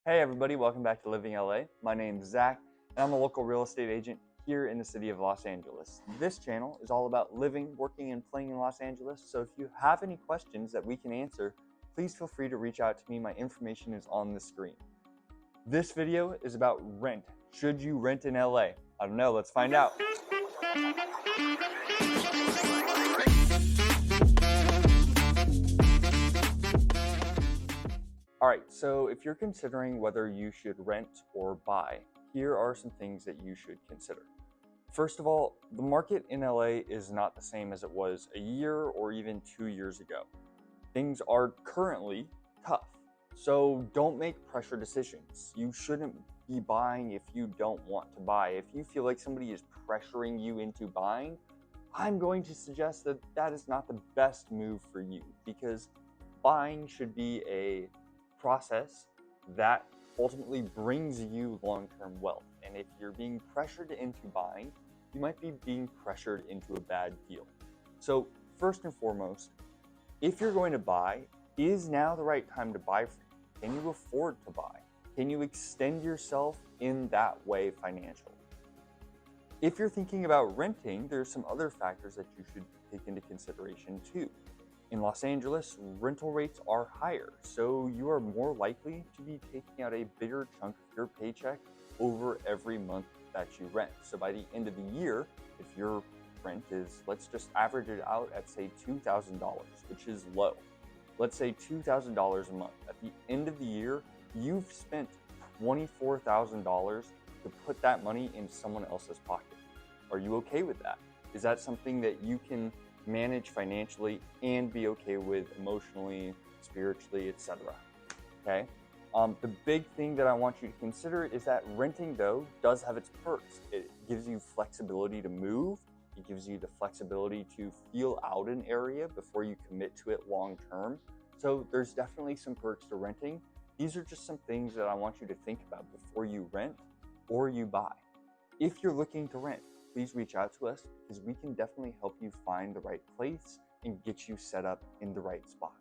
Hey everybody, welcome back to Living LA. My name's Zach, and I'm a local real estate agent here in the city of Los Angeles. This channel is all about living, working, and playing in Los Angeles, so if you have any questions that we can answer, please feel free to reach out to me. My information is on the screen. This video is about rent. Should you rent in LA? I don't know, let's find out. All right, so if you're considering whether you should rent or buy, here are some things that you should consider. First of all, the market in LA is not the same as it was a year or even 2 years ago. Things are currently tough, so don't make pressure decisions. You shouldn't be buying if you don't want to buy. If you feel like somebody is pressuring you into buying, I'm going to suggest that that is not the best move for you, because buying should be a process that ultimately brings you long-term wealth. And if you're being pressured into buying, you might be being pressured into a bad deal. So first and foremost, if you're going to buy, is now the right time to buy for you? Can you afford to buy? Can you extend yourself in that way financially? If you're thinking about renting, there's some other factors that you should take into consideration too. In Los Angeles, rental rates are higher, so you are more likely to be taking out a bigger chunk of your paycheck over every month that you rent. So by the end of the year, if your rent is, let's just average it out at say $2,000, which is low. Let's say $2,000 a month. At the end of the year, you've spent $24,000 to put that money in someone else's pocket. Are you okay with that? Is that something that you can manage financially and be okay with emotionally, spiritually, etc.? Okay. The big thing that I want you to consider is that renting, though, does have its perks. It gives you flexibility to move. It gives you the flexibility to feel out an area before you commit to it long term. So there's definitely some perks to renting. These are just some things that I want you to think about before you rent or you buy. If you're looking to rent, please reach out to us, because we can definitely help you find the right place and get you set up in the right spot.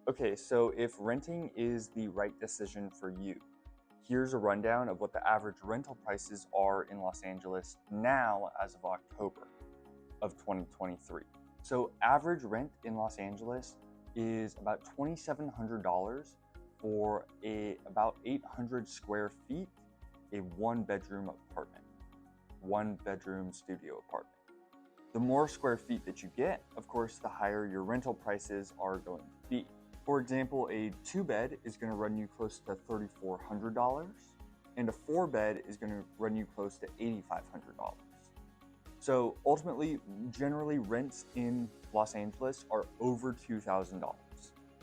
Okay, so if renting is the right decision for you, here's a rundown of what the average rental prices are in Los Angeles now as of October of 2023. So average rent in Los Angeles is about $2,700 for about 800 square feet, a one-bedroom apartment. One-bedroom studio apartment. The more square feet that you get, of course, the higher your rental prices are going to be. For example, a 2-bed is going to run you close to $3,400, and a 4-bed is going to run you close to $8,500. So ultimately, generally rents in Los Angeles are over $2,000.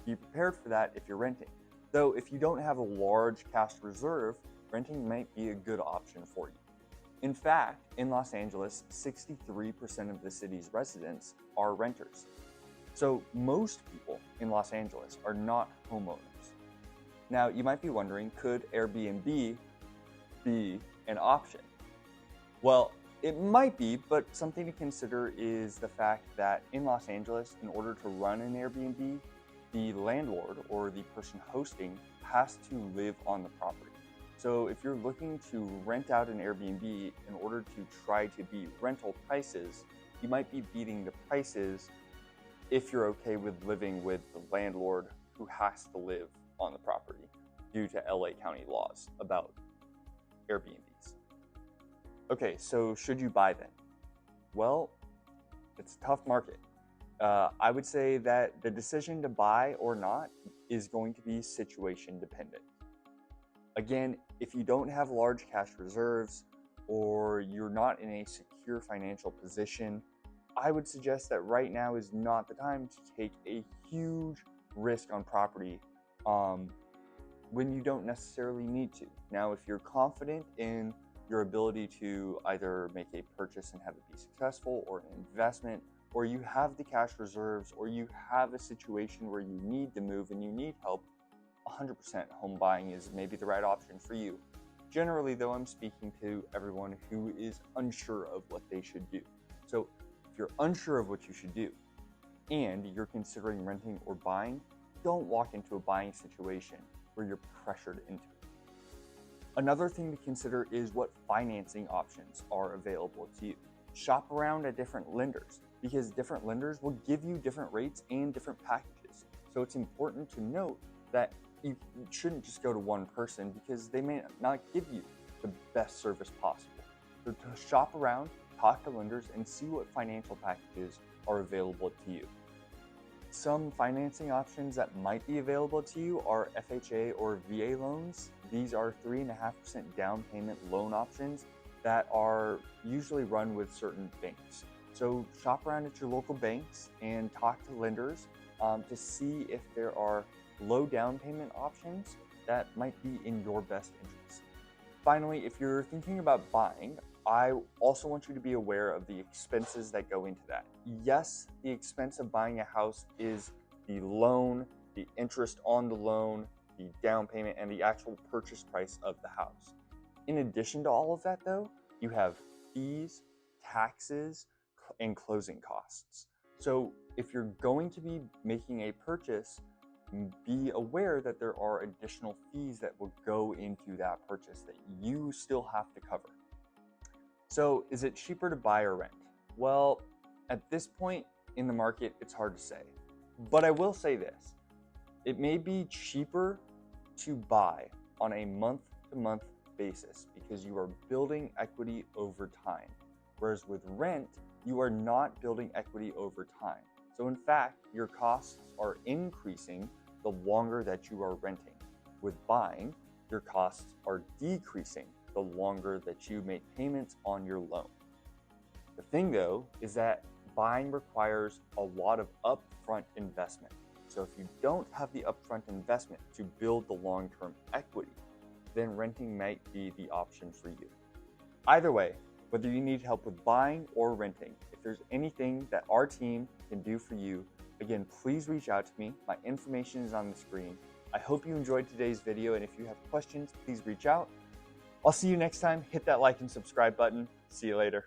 Be prepared for that if you're renting. Though if you don't have a large cash reserve, renting might be a good option for you. In fact, in Los Angeles, 63% of the city's residents are renters. So most people in Los Angeles are not homeowners. Now, you might be wondering, could Airbnb be an option? Well, it might be, but something to consider is the fact that in Los Angeles, in order to run an Airbnb, the landlord or the person hosting has to live on the property. So if you're looking to rent out an Airbnb in order to try to beat rental prices, you might be beating the prices if you're okay with living with the landlord who has to live on the property due to LA County laws about Airbnbs. Okay, so should you buy then? Well, it's a tough market. I would say that the decision to buy or not is going to be situation dependent. Again, if you don't have large cash reserves or you're not in a secure financial position, I would suggest that right now is not the time to take a huge risk on property when you don't necessarily need to. Now, if you're confident in your ability to either make a purchase and have it be successful, or an investment, or you have the cash reserves, or you have a situation where you need to move and you need help, 100% home buying is maybe the right option for you. Generally, though, I'm speaking to everyone who is unsure of what they should do. So if you're unsure of what you should do and you're considering renting or buying, don't walk into a buying situation where you're pressured into it. Another thing to consider is what financing options are available to you. Shop around at different lenders because different lenders will give you different rates and different packages. So it's important to note that you shouldn't just go to one person because they may not give you the best service possible. So to shop around, talk to lenders, and see what financial packages are available to you. Some financing options that might be available to you are FHA or VA loans. These are 3.5% down payment loan options that are usually run with certain banks. So shop around at your local banks and talk to lenders to see if there are low down payment options that might be in your best interest. Finally, if you're thinking about buying, I also want you to be aware of the expenses that go into that. Yes, the expense of buying a house is the loan, the interest on the loan, the down payment, and the actual purchase price of the house. In addition to all of that though, you have fees, taxes, and closing costs. So if you're going to be making a purchase, be aware that there are additional fees that will go into that purchase that you still have to cover. So is it cheaper to buy or rent? Well, at this point in the market, it's hard to say. But I will say this, it may be cheaper to buy on a month-to-month basis because you are building equity over time. Whereas with rent, you are not building equity over time. So in fact, your costs are increasing the longer that you are renting. With buying, your costs are decreasing the longer that you make payments on your loan. The thing though is that buying requires a lot of upfront investment. So if you don't have the upfront investment to build the long-term equity, then renting might be the option for you. Either way, whether you need help with buying or renting, if there's anything that our team can do for you, again, please reach out to me. My information is on the screen. I hope you enjoyed today's video, and if you have questions, please reach out. I'll see you next time. Hit that like and subscribe button. See you later.